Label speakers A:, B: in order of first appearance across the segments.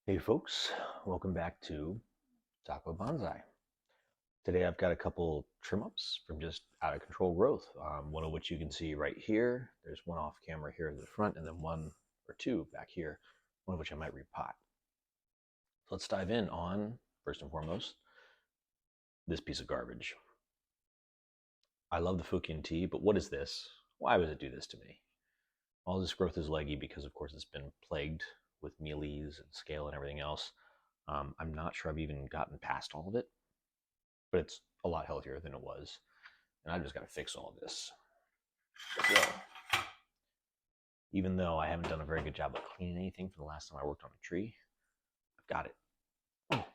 A: Hey folks, welcome back to TacoBonsai. Today I've got a couple trim ups from just out of control growth, one of which you can see right here. There's one off camera here in the front and then one or two back here, one of which I might repot. So let's dive in on, first and foremost, this piece of garbage. I love the Fukian tea, but what is this? Why would it do this to me? All this growth is leggy because of course it's been plagued with mealies and scale and everything else. I'm not sure I've even gotten past all of it, but it's a lot healthier than it was. And I've just got to fix all of this. So, even though I haven't done a very good job of cleaning anything from the last time I worked on a tree, I've got it.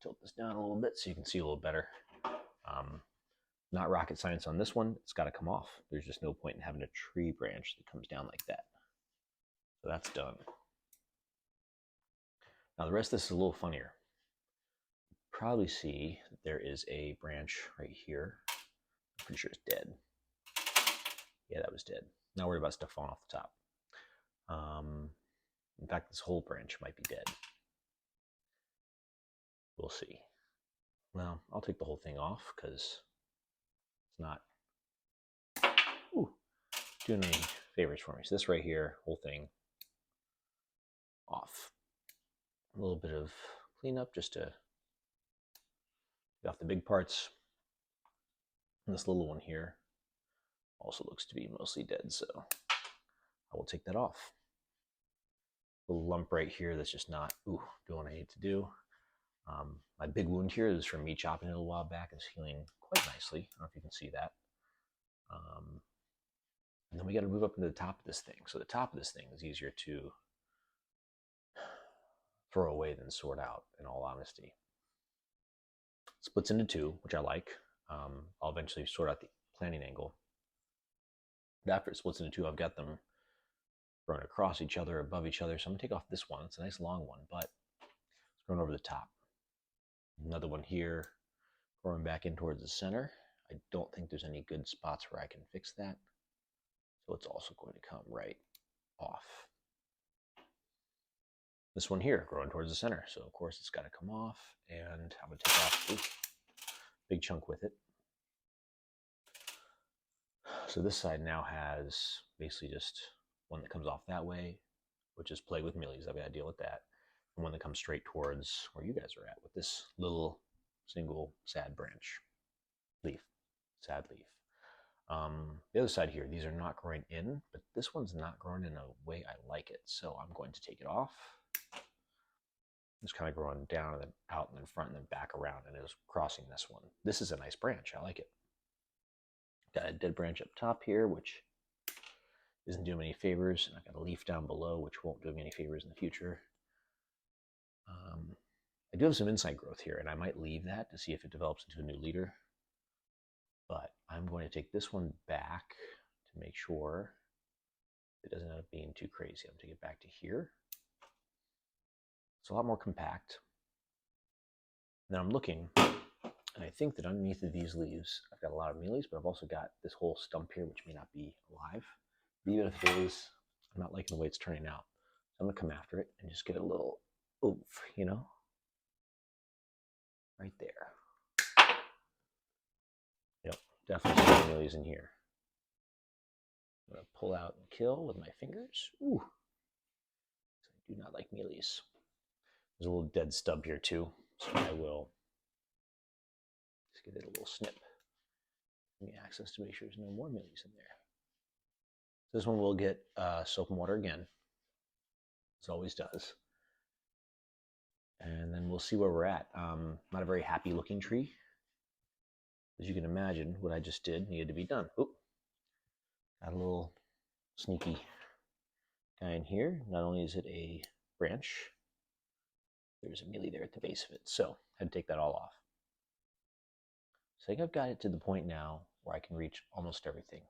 A: Tilt this down a little bit so you can see a little better. Not rocket science on this one. It's got to come off. There's just no point in having a tree branch that comes down like that. So that's done. Now the rest of this is a little funnier. Probably see that there is a branch right here. I'm pretty sure it's dead. Yeah, that was dead. Not worried about stuff falling off the top. In fact, this whole branch might be dead. We'll see. Well, I'll take the whole thing off because it's not doing any favors for me. So this right here, whole thing off. A little bit of cleanup just to get off the big parts. And this little one here also looks to be mostly dead, so I will take that off. A little lump right here that's just not doing what I need to do. My big wound here is from me chopping it a while back. It's healing quite nicely. I don't know if you can see that. And then we got to move up into the top of this thing. So the top of this thing is easier to throw away than sort out, in all honesty. It splits into two, which I like. I'll eventually sort out the planting angle. But after it splits into two, I've got them growing across each other, above each other. So I'm going to take off this one. It's a nice long one, but it's growing over the top. Another one here, growing back in towards the center. I don't think there's any good spots where I can fix that. So it's also going to come right off. This one here, growing towards the center. So of course it's got to come off, and I'm going to take off a big chunk with it. So this side now has basically just one that comes off that way, which is plagued with mealies. I've got to deal with that. And one that comes straight towards where you guys are at with this little single sad branch. Leaf. Sad leaf. The other side here, these are not growing in, but this one's not growing in a way I like it. So I'm going to take it off. It's kind of growing down and then out and then front and then back around, and it is crossing this one. This is a nice branch. I like it. Got a dead branch up top here, which isn't doing me any favors. And I've got a leaf down below, which won't do me any favors in the future. I do have some inside growth here, and I might leave that to see if it develops into a new leader. But I'm going to take this one back to make sure it doesn't end up being too crazy. I'm going to take it back to here. It's a lot more compact. Now I'm looking, and I think that underneath of these leaves, I've got a lot of mealies, but I've also got this whole stump here, which may not be alive. But even if it is, I'm not liking the way it's turning out. So I'm going to come after it and just get a little oomph, you know? Right there. Yep, definitely some mealies in here. I'm going to pull out and kill with my fingers. Ooh. I do not like mealies. There's a little dead stub here too, so I will just give it a little snip. Give me access to make sure there's no more mealies in there. So this one will get soap and water again, as it always does. And then we'll see where we're at. Not a very happy looking tree. As you can imagine, what I just did needed to be done. Oop. Got a little sneaky guy in here. Not only is it a branch, there's a mealy there at the base of it. So I had to take that all off. So I think I've got it to the point now where I can reach almost everything.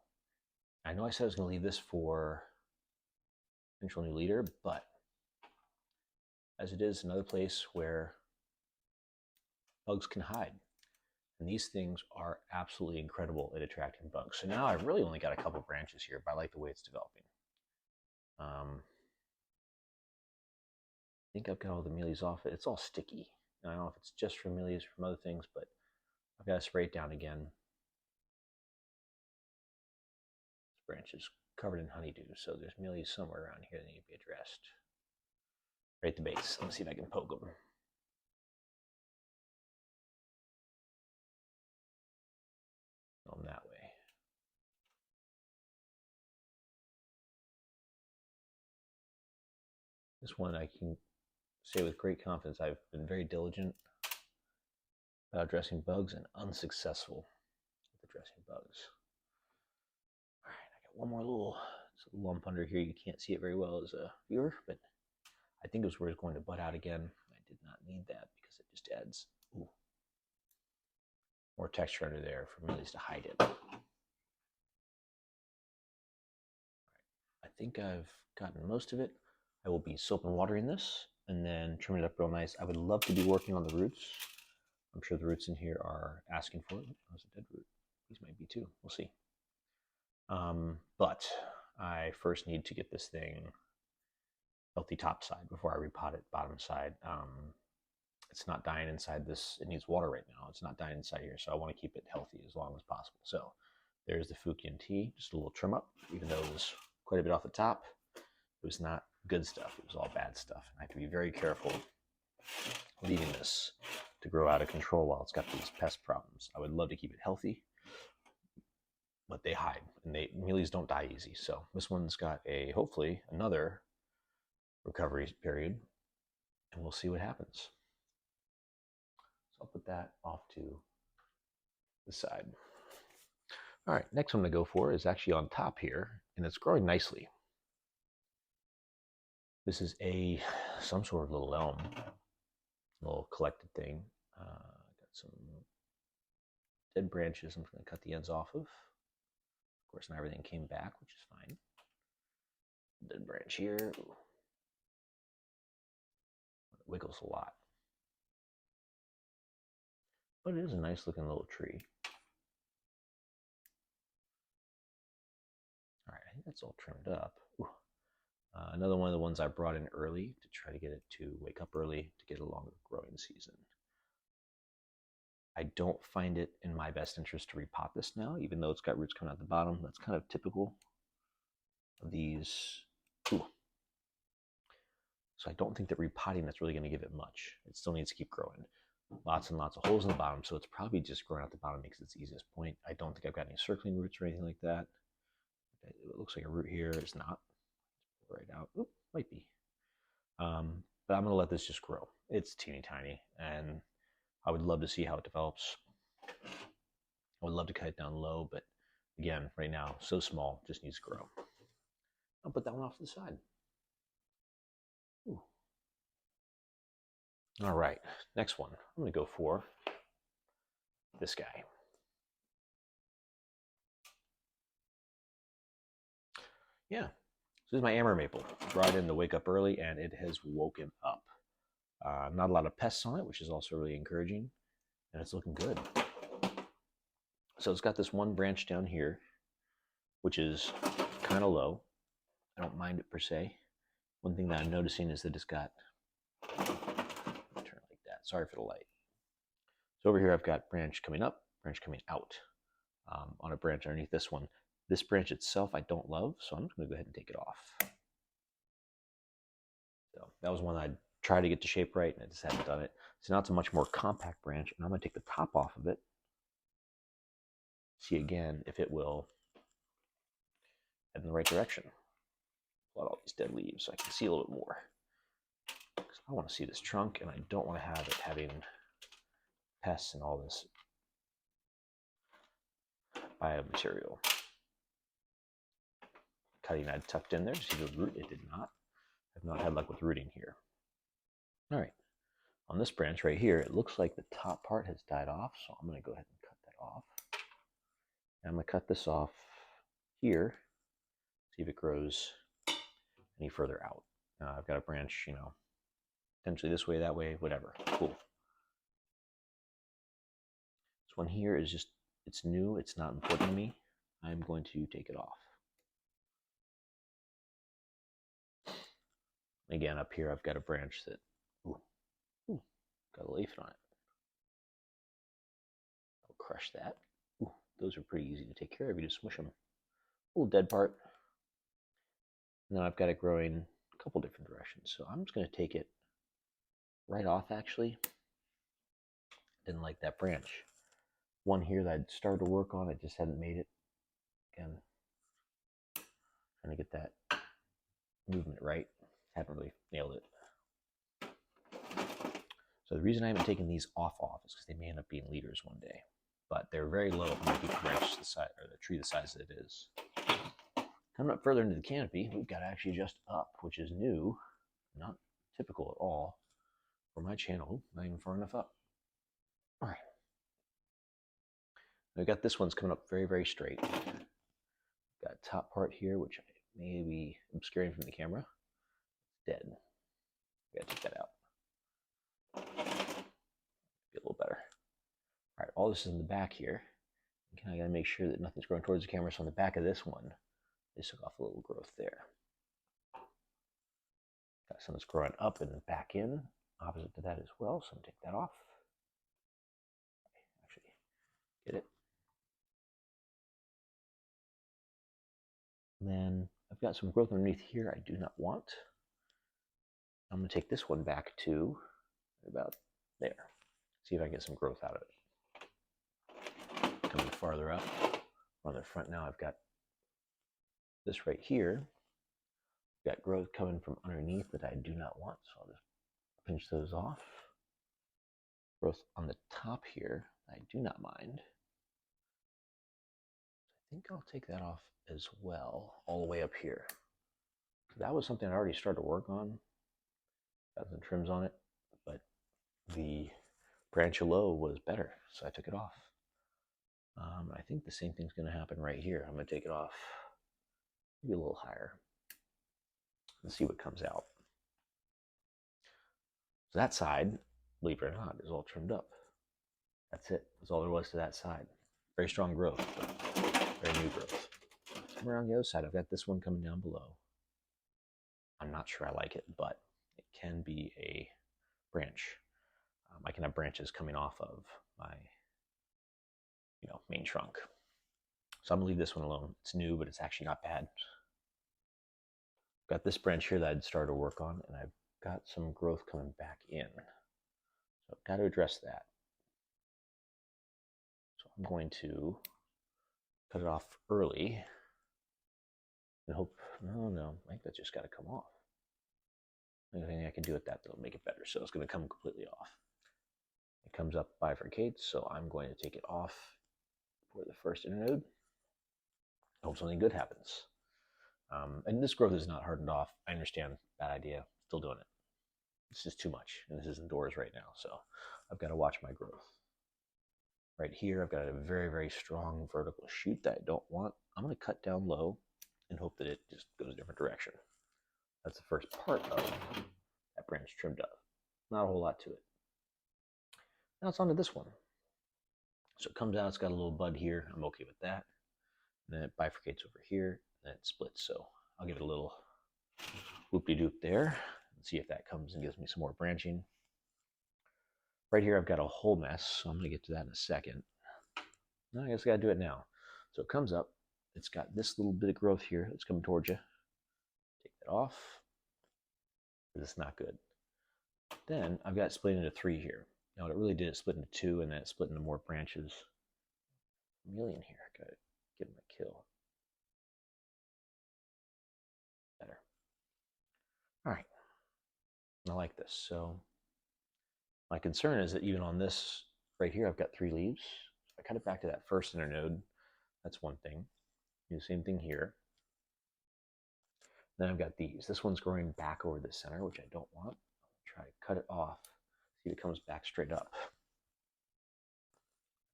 A: I know I said I was going to leave this for potential new leader, but as it is another place where bugs can hide. And these things are absolutely incredible at attracting bugs. So now I've really only got a couple branches here, but I like the way it's developing. think I've got all the mealies off it. It's all sticky. I don't know if it's just from mealies or from other things, but I've got to spray it down again. This branch is covered in honeydew, so there's mealies somewhere around here that need to be addressed. Right at the base. Let me see if I can poke them. That way. This one I can say with great confidence I've been very diligent about addressing bugs and unsuccessful with addressing bugs. All right, I got one more little lump under here. You can't see it very well as a viewer, but I think it was where it's going to bud out again. I did not need that because it just adds more texture under there for mealies to hide it. I think I've gotten most of it. I will be soap and watering this and then trimming it up real nice. I would love to be working on the roots. I'm sure the roots in here are asking for it. There's a dead root. These might be too. We'll see. But I first need to get this thing healthy top side before I repot it bottom side. It's not dying inside this. It needs water right now. It's not dying inside here, so I want to keep it healthy as long as possible. So there's the Fukian tea, just a little trim up, even though it was quite a bit off the top. It was not good stuff. It was all bad stuff. I have to be very careful leaving this to grow out of control while it's got these pest problems. I would love to keep it healthy, but they hide, and mealies don't die easy. So this one's got hopefully another recovery period, and we'll see what happens. So I'll put that off to the side. All right, next one I'm gonna go for is actually on top here, and it's growing nicely. This is some sort of little elm, little collected thing. Got some dead branches I'm going to cut the ends off of. Of course, not everything came back, which is fine. Dead branch here. It wiggles a lot. But it is a nice looking little tree. All right, I think that's all trimmed up. Another one of the ones I brought in early to try to get it to wake up early to get a longer growing season. I don't find it in my best interest to repot this now, even though it's got roots coming out the bottom. That's kind of typical of these. So I don't think that repotting that's really going to give it much. It still needs to keep growing. Lots and lots of holes in the bottom, so it's probably just growing out the bottom makes it its easiest point. I don't think I've got any circling roots or anything like that. It looks like a root here. It's not. Right out. Oop, might be. But I'm going to let this just grow. It's teeny tiny, and I would love to see how it develops. I would love to cut it down low, but again, right now, so small, just needs to grow. I'll put that one off to the side. Ooh. All right, next one. I'm going to go for this guy. Yeah. So this is my Amur maple. Brought in to wake up early, and it has woken up. Not a lot of pests on it, which is also really encouraging, and it's looking good. So it's got this one branch down here, which is kind of low. I don't mind it per se. One thing that I'm noticing is that it's got, turn it like that. Sorry for the light. So over here I've got branch coming up, branch coming out on a branch underneath this one. This branch itself I don't love, so I'm just going to go ahead and take it off. So that was one I tried to get the shape right, and I just haven't done it. So now it's a much more compact branch, and I'm going to take the top off of it. See again if it will head in the right direction. Pull out all these dead leaves so I can see a little bit more. Because I want to see this trunk, and I don't want to have it having pests and all this biomaterial. Cutting I tucked in there to see the root. It did not. I've not had luck with rooting here. All right. On this branch right here, it looks like the top part has died off, so I'm going to go ahead and cut that off. And I'm going to cut this off here, see if it grows any further out. I've got a branch, potentially this way, that way, whatever. Cool. This one here is just, it's new. It's not important to me. I'm going to take it off. Again, up here I've got a branch that ooh, got a leaf on it. I'll crush that. Ooh, those are pretty easy to take care of. You just smush them. A little dead part. And then I've got it growing a couple different directions. So I'm just going to take it right off, actually. Didn't like that branch. One here that I'd started to work on, I just hadn't made it. Again, trying to get that movement right. Haven't really nailed it. So the reason I haven't taken these off is because they may end up being leaders one day. But they're very low. I'm going to keep the branch the size, or the tree the size that it is. Coming up further into the canopy, we've got to actually adjust up, which is new, not typical at all for my channel. Not even far enough up. All right. I've got this one's coming up very, very straight. Got a top part here, which may be obscuring from the camera. Dead. Gotta take that out. Get a little better. All right, all this is in the back here. I gotta make sure that nothing's growing towards the camera. So on the back of this one, they took off a little growth there. Got some that's growing up and back in, opposite to that as well. So I'm gonna take that off. Actually, get it. And then I've got some growth underneath here I do not want. I'm gonna take this one back to about there. See if I can get some growth out of it. Coming farther up on the front now, I've got this right here. I've got growth coming from underneath that I do not want, so I'll just pinch those off. Growth on the top here I do not mind. I think I'll take that off as well, all the way up here. So that was something I already started to work on. Got some trims on it, but the branch below was better, so I took it off. I think the same thing's going to happen right here. I'm going to take it off maybe a little higher and see what comes out. So that side, believe it or not, is all trimmed up. That's it. That's all there was to that side. Very strong growth, very new growth. Somewhere on the other side, I've got this one coming down below. I'm not sure I like it, but it can be a branch. I can have branches coming off of my main trunk. So I'm gonna leave this one alone. It's new, but it's actually not bad. Got this branch here that I'd started to work on, and I've got some growth coming back in. So I've got to address that. So I'm going to cut it off early and hope, no, I think that's just got to come off. Anything I can do with that that'll make it better. So it's going to come completely off. It comes up bifurcates, so I'm going to take it off for the first internode. Hope something good happens. And this growth is not hardened off. I understand that idea. Still doing it. It's just too much, and this is indoors right now, so I've got to watch my growth. Right here, I've got a very, very strong vertical shoot that I don't want. I'm going to cut down low and hope that it just goes a different direction. That's the first part of that branch trimmed up. Not a whole lot to it. Now it's onto this one. So it comes out, it's got a little bud here. I'm okay with that. And then it bifurcates over here, and then it splits. So I'll give it a little whoop-de-doop there and see if that comes and gives me some more branching. Right here, I've got a whole mess, so I'm going to get to that in a second. No, I guess I got to do it now. So it comes up. It's got this little bit of growth here that's coming towards you. Take that off. This is not good. Then I've got it split into 3 here. Now, what it really did, it split into 2, and then it split into more branches. A million here. Got to get my kill. Better. All right. I like this. So my concern is that even on this right here, I've got 3 leaves. If I cut it back to that first internode, that's one thing. Do the same thing here. Then I've got these. This one's growing back over the center, which I don't want. I'll try to cut it off. See if it comes back straight up.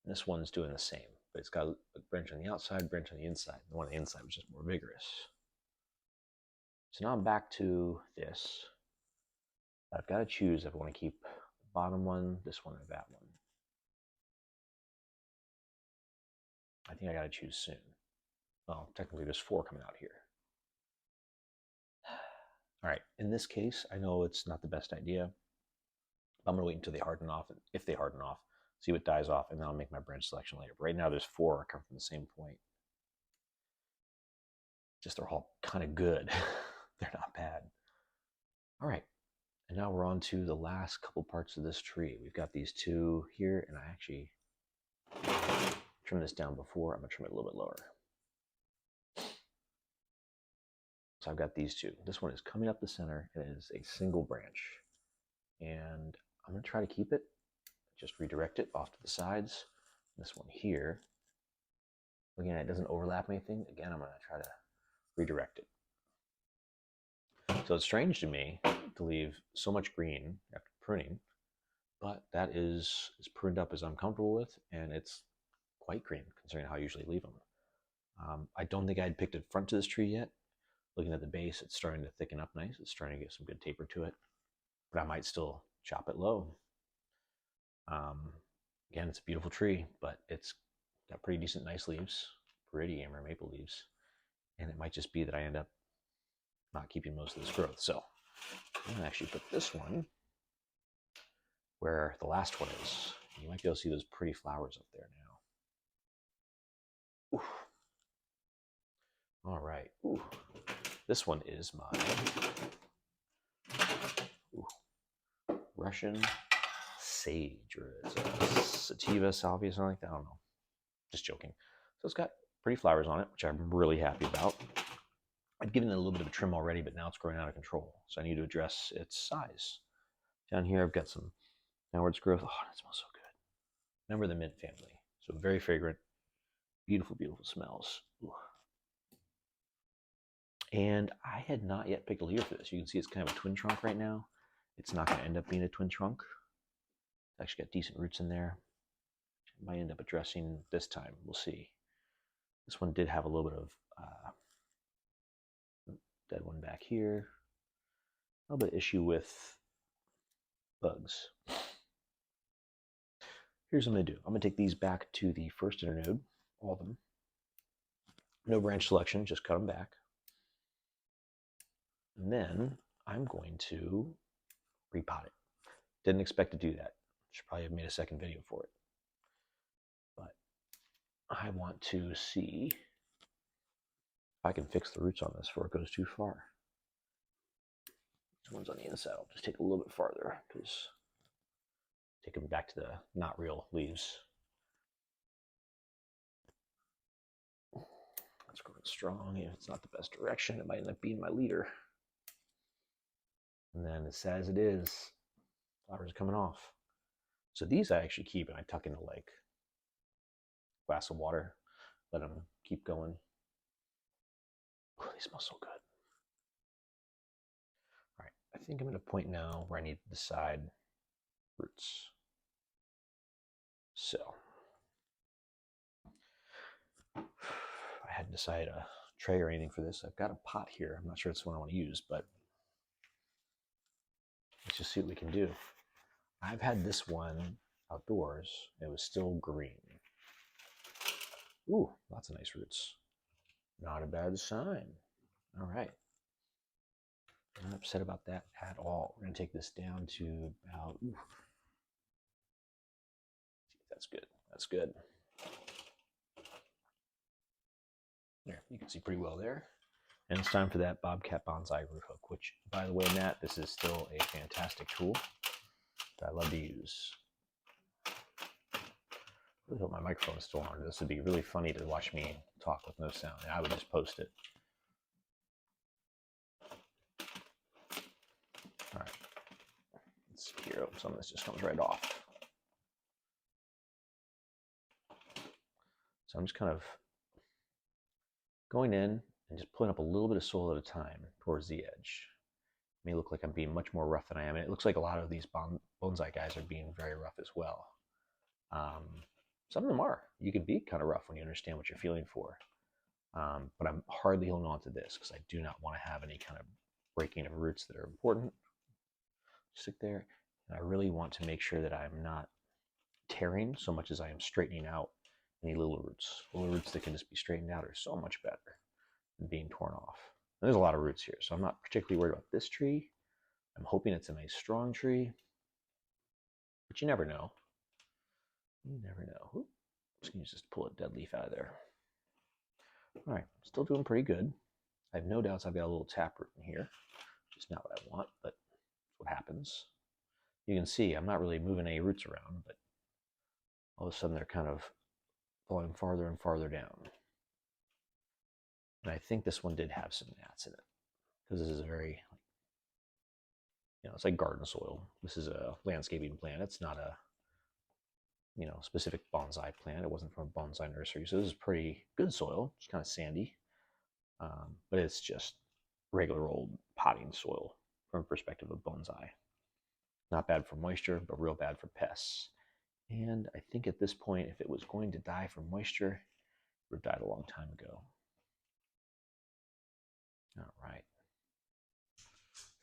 A: And this one's doing the same, but it's got a branch on the outside, branch on the inside. The one on the inside was just more vigorous. So now I'm back to this. I've got to choose if I want to keep the bottom one, this one, or that one. I think I got to choose soon. Well, technically there's 4 coming out here. All right, in this case, I know it's not the best idea. I'm gonna wait until they harden off, if they harden off, see what dies off, and then I'll make my branch selection later. But right now there's 4 that come from the same point. Just they're all kind of good. They're not bad. All right, and now we're on to the last couple parts of this tree. We've got these 2 here, and I actually trimmed this down before. I'm gonna trim it a little bit lower. So I've got these 2. This one is coming up the center. It is a single branch. And I'm gonna try to keep it, just redirect it off to the sides. This one here, again, it doesn't overlap anything. Again, I'm gonna try to redirect it. So it's strange to me to leave so much green after pruning, but that is as pruned up as I'm comfortable with, and it's quite green considering how I usually leave them. I don't think I had picked a front to this tree yet. Looking at the base, it's starting to thicken up nice. It's starting to get some good taper to it, but I might still chop it low. Again, it's a beautiful tree, but it's got pretty decent, nice leaves, pretty Amur maple leaves, and it might just be that I end up not keeping most of this growth. So I'm gonna actually put this one where the last one is. You might be able to see those pretty flowers up there now. Ooh. All right. Ooh. This one is my Russian sage, or it's a sativa, salvia, something like that. I don't know. Just joking. So it's got pretty flowers on it, which I'm really happy about. I'd given it a little bit of a trim already, but now it's growing out of control. So I need to address its size. Down here, I've got some downwards growth. Oh, that smells so good. Member of the mint family. So very fragrant, beautiful, beautiful smells. Ooh. And I had not yet picked a leader for this. You can see it's kind of a twin trunk right now. It's not going to end up being a twin trunk. It's actually got decent roots in there. I might end up addressing this time. We'll see. This one did have a little bit of dead one back here. A little bit of issue with bugs. Here's what I'm going to do. I'm going to take these back to the first internode, all of them. No branch selection, just cut them back. And then I'm going to repot it. Didn't expect to do that. Should probably have made a second video for it. But I want to see if I can fix the roots on this before it goes too far. This one's on the inside. I'll just take a little bit farther because take them back to the not real leaves. That's growing strong. If it's not the best direction, it might end up being my leader. And then as sad as it is, flowers are coming off. So these I actually keep and I tuck into like a glass of water, let them keep going. Oh, they smell so good. All right, I think I'm at a point now where I need to decide roots. So I hadn't decided a tray or anything for this. I've got a pot here. I'm not sure it's the one I want to use, but let's just see what we can do. I've had this one outdoors. It was still green. Ooh, lots of nice roots. Not a bad sign. All right. I'm not upset about that at all. We're going to take this down to about, ooh. That's good. That's good. There, you can see pretty well there. And it's time for that Bobcat Bonsai root hook, which, by the way, Matt, this is still a fantastic tool that I love to use. I really hope my microphone is still on. This would be really funny to watch me talk with no sound. I would just post it. All right. Let's see here. Some of this just comes right off. So I'm just kind of going in and just pulling up a little bit of soil at a time towards the edge. It may look like I'm being much more rough than I am. And it looks like a lot of these bonsai guys are being very rough as well. Some of them are. You can be kind of rough when you understand what you're feeling for. But I'm hardly holding on to this because I do not want to have any kind of breaking of roots that are important. Stick there. And I really want to make sure that I'm not tearing so much as I am straightening out any little roots. Little roots that can just be straightened out are so much better than being torn off. there's a lot of roots here, so I'm not particularly worried about this tree. I'm hoping it's a nice strong tree, but you never know. You never know. Oop, I'm just going to just pull a dead leaf out of there. All right, still doing pretty good. I have no doubts I've got a little taproot in here. Just not what I want, but that's what happens. You can see I'm not really moving any roots around, but all of a sudden they're kind of falling farther and farther down. And I think this one did have some gnats in it, because this is a very, it's like garden soil. This is a landscaping plant. It's not a, specific bonsai plant. It wasn't from a bonsai nursery. So this is pretty good soil. It's kind of sandy, but it's just regular old potting soil from a perspective of bonsai. Not bad for moisture, but real bad for pests. And I think at this point, if it was going to die from moisture, it would have died a long time ago. All right.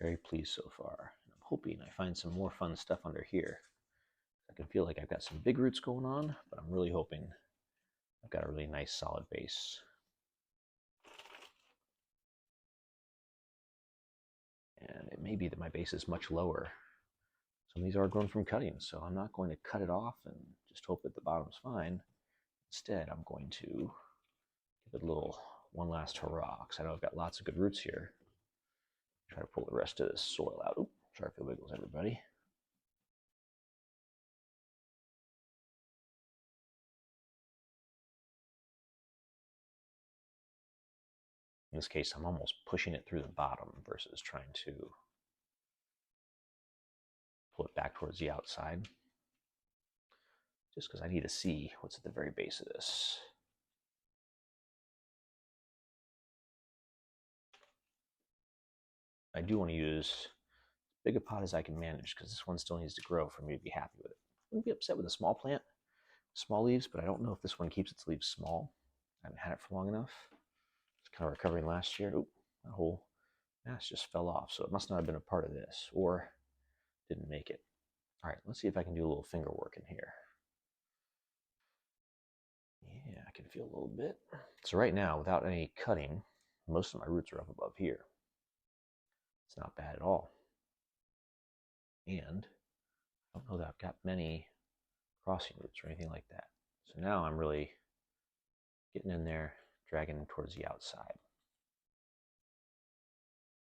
A: Very pleased so far. I'm hoping I find some more fun stuff under here. I can feel like I've got some big roots going on, but I'm really hoping I've got a really nice solid base. And it may be that my base is much lower. Some of these are grown from cuttings, so I'm not going to cut it off and just hope that the bottom's fine. Instead, I'm going to give it a little one last hurrah, because I know I've got lots of good roots here. Try to pull the rest of this soil out. Oops, sorry for the wiggles, everybody. In this case, I'm almost pushing it through the bottom versus trying to pull it back towards the outside. Just because I need to see what's at the very base of this. I do want to use as big a pot as I can manage, because this one still needs to grow for me to be happy with it. I wouldn't be upset with a small plant, small leaves, but I don't know if this one keeps its leaves small. I haven't had it for long enough. It's kind of recovering last year. Oop, that whole mass just fell off, so it must not have been a part of this, or didn't make it. All right, let's see if I can do a little finger work in here. Yeah, I can feel a little bit. So right now, without any cutting, most of my roots are up above here. It's not bad at all. And I don't know that I've got many crossing roots or anything like that. So now I'm really getting in there, dragging towards the outside.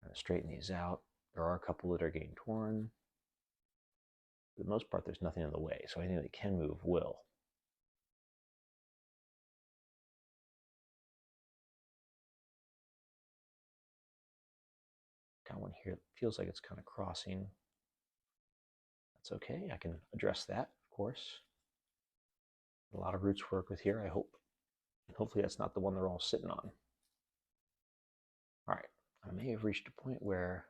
A: I'm going to straighten these out. There are a couple that are getting torn. For the most part, there's nothing in the way, so anything that can move will. Got one here that feels like it's kind of crossing. That's okay. I can address that, of course. A lot of roots to work with here, I hope. And hopefully that's not the one they're all sitting on. All right, I may have reached a point where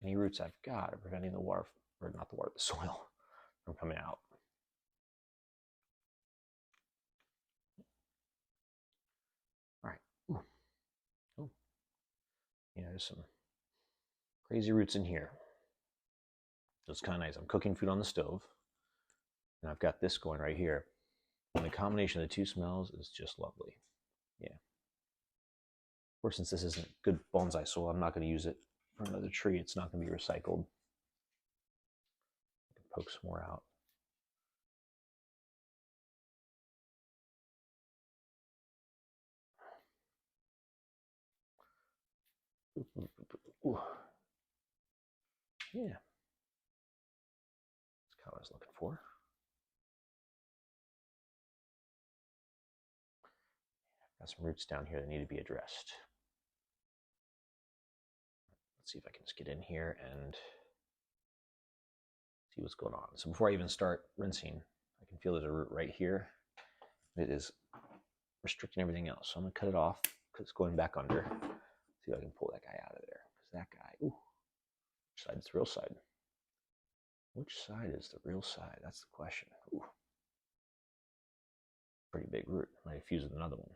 A: any roots I've got are preventing the water, or not the water, the soil from coming out. All right. Ooh. Ooh. Yeah, there's some crazy roots in here. So it's kind of nice. I'm cooking food on the stove, and I've got this going right here. And the combination of the two smells is just lovely. Yeah. Of course, since this isn't good bonsai soil, I'm not going to use it for another tree. It's not going to be recycled. I can poke some more out. Ooh. Yeah. That's kind of what I was looking for. Got some roots down here that need to be addressed. Let's see if I can just get in here and see what's going on. So before I even start rinsing, I can feel there's a root right here. It is restricting everything else. So I'm going to cut it off because it's going back under. See if I can pull that guy out of there. Because that guy, ooh, which side is the real side? Which side is the real side? That's the question. Ooh. Pretty big root. Might have fused with another one.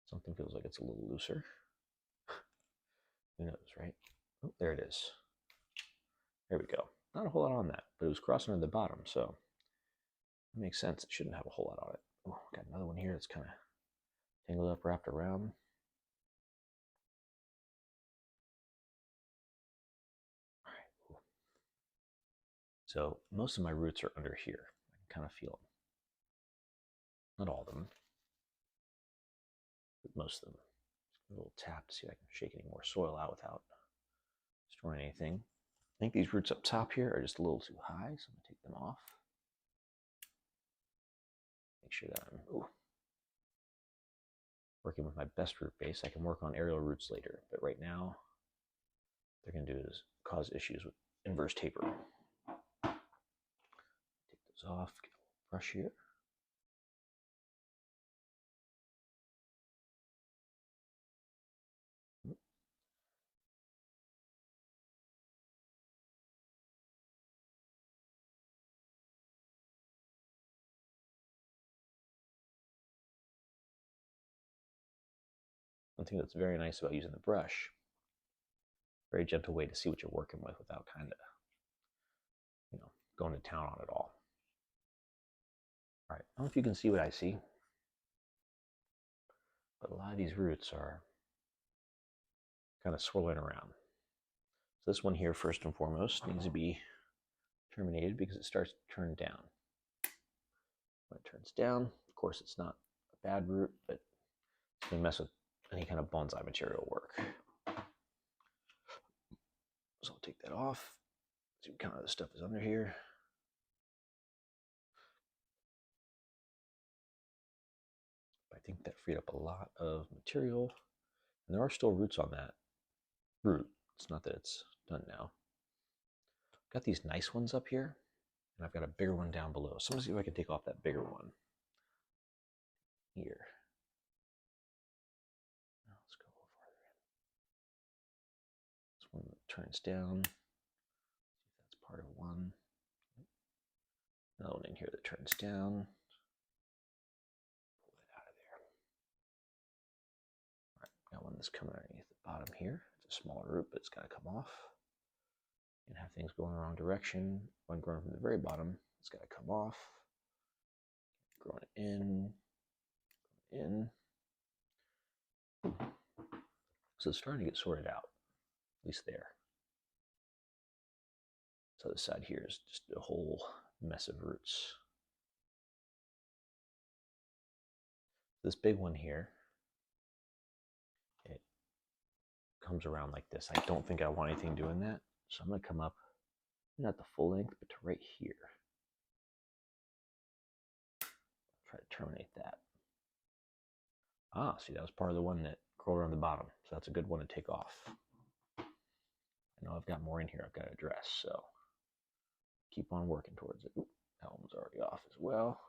A: Something feels like it's a little looser. Who knows, right? Oh, there it is. There we go. Not a whole lot on that, but it was crossing to the bottom, so It makes sense. It shouldn't have a whole lot on it. Oh, got another one here that's kind of tangled up, wrapped around. All right. Cool. So most of my roots are under here. I can kind of feel them. Not all of them, but most of them. Just a little tap to see if I can shake any more soil out without destroying anything. I think these roots up top here are just a little too high, so I'm going to take them off. Make sure that I'm working with my best root base. I can work on aerial roots later, but right now, what they're going to do is cause issues with inverse taper. Take those off, get a little brush here. One thing that's very nice about using the brush, very gentle way to see what you're working with without kind of, going to town on it all. All right, I don't know if you can see what I see, but a lot of these roots are kind of swirling around. So this one here, first and foremost, needs to be terminated because it starts to turn down. When it turns down, of course, it's not a bad root, but it's going to mess with any kind of bonsai material work. So I'll take that off. See what kind of the stuff is under here. I think that freed up a lot of material. And there are still roots on that root. It's not that it's done now. I've got these nice ones up here, and I've got a bigger one down below. So I'm going to see if I can take off that bigger one here. Now let's go a little farther in. This one that turns down. See if that's part of one. Another one in here that turns down. Pull it out of there. All right, got one that's coming underneath the bottom here. It's a smaller root, but it's got to come off. And have things going in the wrong direction. One growing from the very bottom, it's got to come off. Growing in. So it's starting to get sorted out, at least there. So the side here is just a whole mess of roots. This big one here, it comes around like this. I don't think I want anything doing that. So I'm going to come up, not the full length, but to right here. Try to terminate that. Ah, see, that was part of the one that curled around the bottom. So that's a good one to take off. I know I've got more in here I've got to address, so keep on working towards it. Oop, that one's already off as well.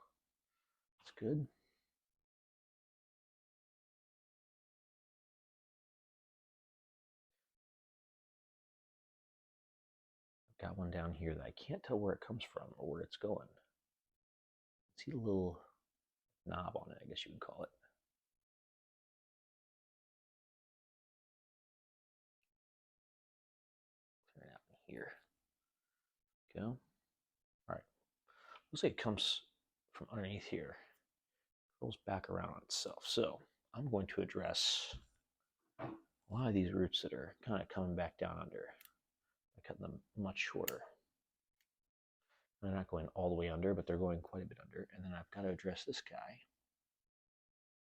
A: That's good. I've got one down here that I can't tell where it comes from or where it's going. See the little knob on it, I guess you would call it. Turn it out in here. Go. All right. Looks like it comes from underneath here. Rolls back around on itself. So I'm going to address a lot of these roots that are kind of coming back down under. I cut them much shorter. They're not going all the way under, but they're going quite a bit under. And then I've got to address this guy.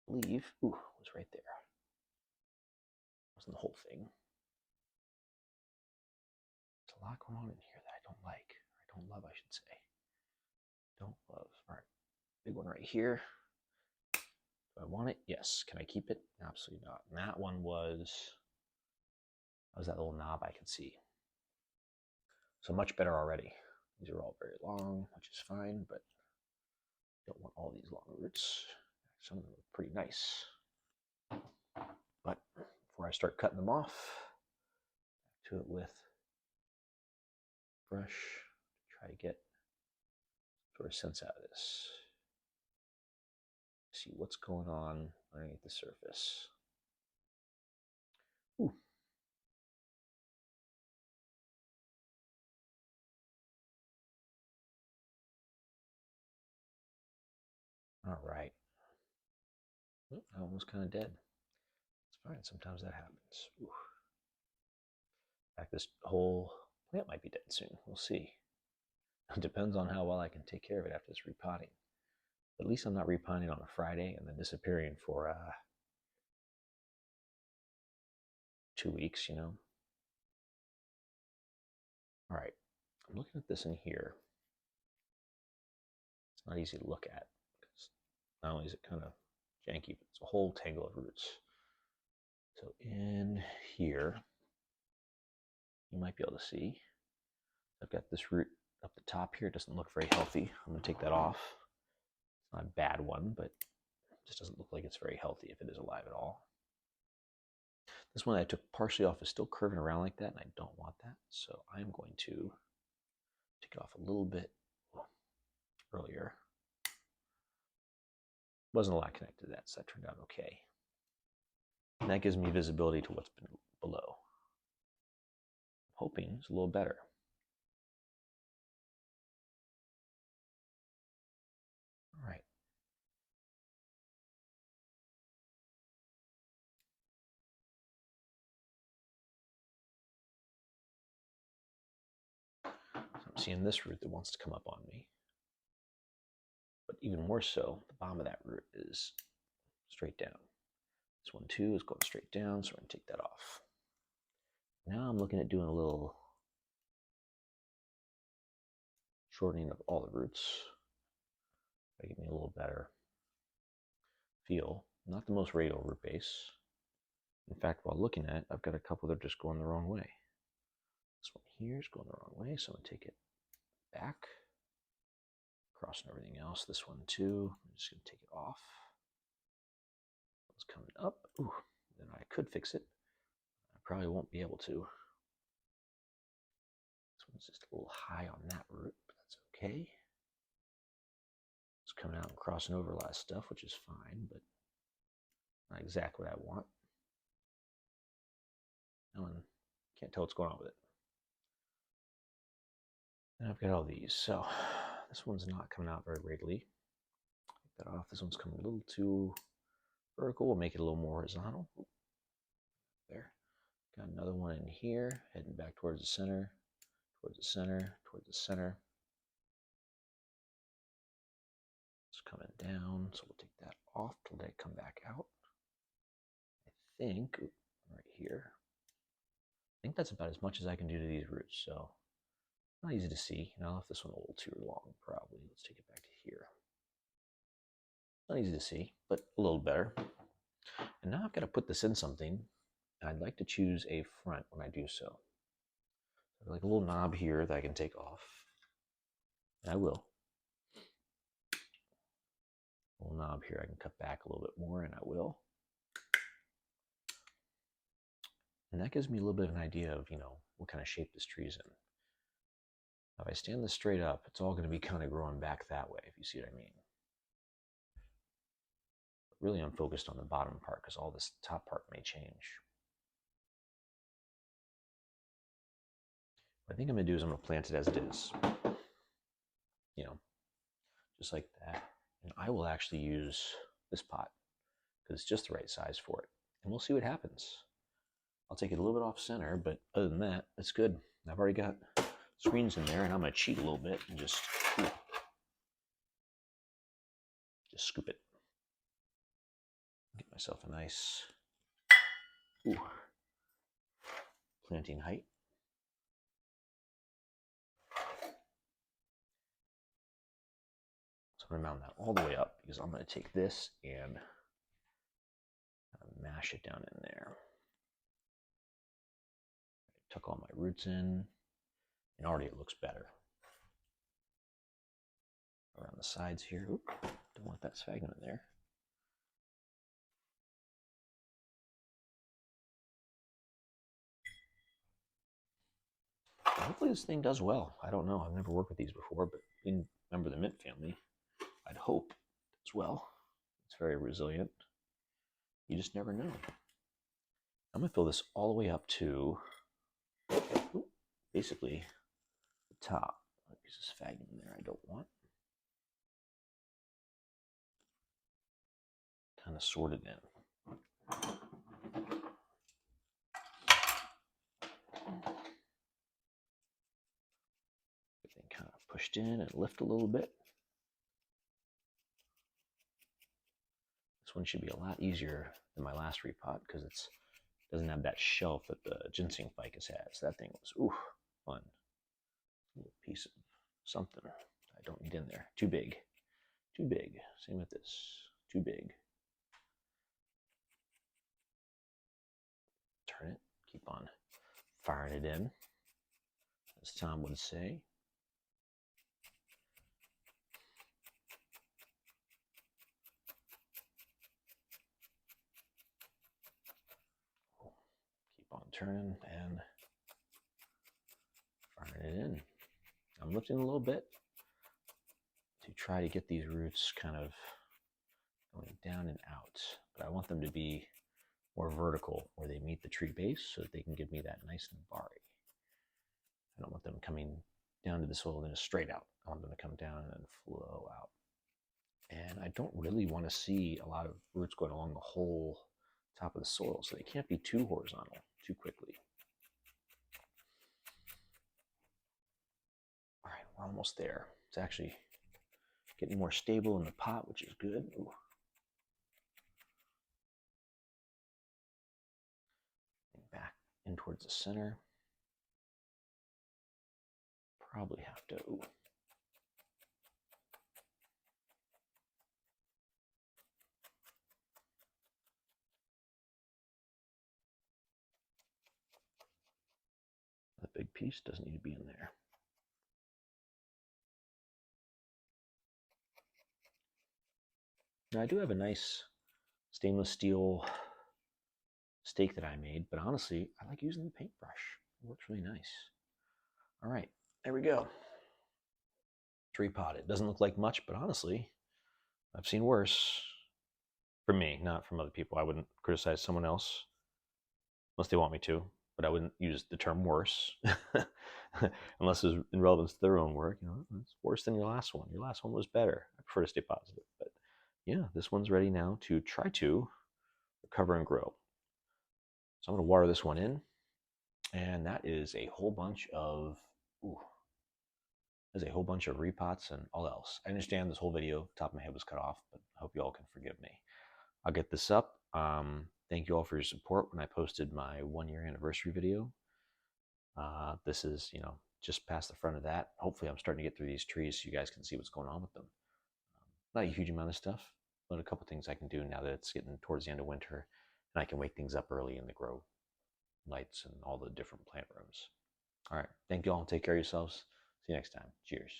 A: I believe, ooh, it was right there. It wasn't the whole thing. There's a lot going on in here that I don't like. Or I don't love, I should say. Don't love. All right, big one right here. Do I want it? Yes. Can I keep it? Absolutely not. And that one was that little knob I could see. So much better already. These are all very long, which is fine, but don't want all these long roots. Some of them are pretty nice. But before I start cutting them off, back to it with brush to try to get sort of sense out of this. See what's going on underneath the surface. Ooh. All right. Oh, almost kind of dead. It's fine. Sometimes that happens. Ooh. In fact, this whole plant might be dead soon. We'll see. It depends on how well I can take care of it after this repotting. But at least I'm not repotting on a Friday and then disappearing for 2 weeks, you know. All right. I'm looking at this in here. It's not easy to look at because not only is it kind of janky, but it's a whole tangle of roots. So in here, you might be able to see, I've got this root up the top here. It doesn't look very healthy. I'm going to take that off. It's not a bad one, but it just doesn't look like it's very healthy if it is alive at all. This one I took partially off is still curving around like that, and I don't want that. So I'm going to take it off a little bit earlier. Wasn't a lot connected to that, so that turned out okay. And that gives me visibility to what's been below. I'm hoping it's a little better. All right. So I'm seeing this root that wants to come up on me. But even more so, the bottom of that root is straight down. This one too is going straight down, so we're going to take that off. Now I'm looking at doing a little shortening of all the roots. That'll give me a little better feel. Not the most radial root base. In fact, while looking at it, I've got a couple that are just going the wrong way. This one here is going the wrong way, so I'm going to take it back, crossing everything else. This one too, I'm just going to take it off. It's coming up. Ooh, then I could fix it. I probably won't be able to. This one's just a little high on that root, but that's okay. It's coming out and crossing over a lot of stuff, which is fine, but not exactly what I want. That one, can't tell what's going on with it. And I've got all these, so this one's not coming out very readily. Take that off. This one's coming a little too vertical. We'll make it a little more horizontal. There. Got another one in here, heading back towards the center, towards the center, towards the center. It's coming down, so we'll take that off to let it come back out. I think, right here, I think that's about as much as I can do to these roots, so not easy to see. And I left this one a little too long, probably. Let's take it back to here. Not easy to see, but a little better. And now I've got to put this in something. I'd like to choose a front when I do so. Like a little knob here that I can take off. And I will. A little knob here I can cut back a little bit more, and I will. And that gives me a little bit of an idea of, you know, what kind of shape this tree's in. If I stand this straight up, it's all going to be kind of growing back that way, if you see what I mean. But really, I'm focused on the bottom part because all this top part may change. What I think I'm going to do is I'm going to plant it as it is. You know, just like that. And I will actually use this pot because it's just the right size for it. And we'll see what happens. I'll take it a little bit off center, but other than that, it's good. I've already got screens in there, and I'm going to cheat a little bit and just scoop it. Get myself a nice planting height. So I'm going to mount that all the way up because I'm going to take this and mash it down in there. Tuck all my roots in, and already it looks better. Around the sides here. Oop, don't want that sphagnum in there. Hopefully this thing does well. I don't know. I've never worked with these before, but being a member of the mint family, I'd hope it does well. It's very resilient. You just never know. I'm going to fill this all the way up to basically the top. A piece of sphagnum in there I don't want. kind of sorted in. Everything kind of pushed in and lift a little bit. This one should be a lot easier than my last repot because it doesn't have that shelf that the ginseng ficus has. That thing was, ooh, fun. A little piece of something I don't need in there. Too big. Too big. Same with this. Too big. Turn it. Keep on firing it in, as Tom would say. Keep on turning and firing it in. I'm lifting a little bit to try to get these roots kind of going down and out, but I want them to be more vertical where they meet the tree base so that they can give me that nice nabari. I don't want them coming down to the soil and then straight out. I want them to come down and then flow out. And I don't really want to see a lot of roots going along the whole top of the soil, so they can't be too horizontal too quickly. All right, we're almost there. It's actually getting more stable in the pot, which is good. Ooh. Back in towards the center. Probably have to. Ooh. The big piece doesn't need to be in there. Now I do have a nice stainless steel stake that I made, but honestly, I like using the paintbrush. It works really nice. All right, there we go. Tree pot. It doesn't look like much, but honestly, I've seen worse. From me, not from other people. I wouldn't criticize someone else unless they want me to, but I wouldn't use the term worse unless it's in relevance to their own work. You know, it's worse than your last one. Your last one was better. I prefer to stay positive, but yeah, this one's ready now to try to recover and grow. So I'm going to water this one in, and that is a whole bunch of repots and all else. I understand this whole video, top of my head was cut off, but I hope you all can forgive me. I'll get this up. Thank you all for your support when I posted my 1-year anniversary video. This is, just past the front of that. Hopefully I'm starting to get through these trees so you guys can see what's going on with them. Not a huge amount of stuff, but a couple things I can do now that it's getting towards the end of winter, and I can wake things up early in the grow lights and all the different plant rooms. All right, thank you all. Take care of yourselves. See you next time. Cheers.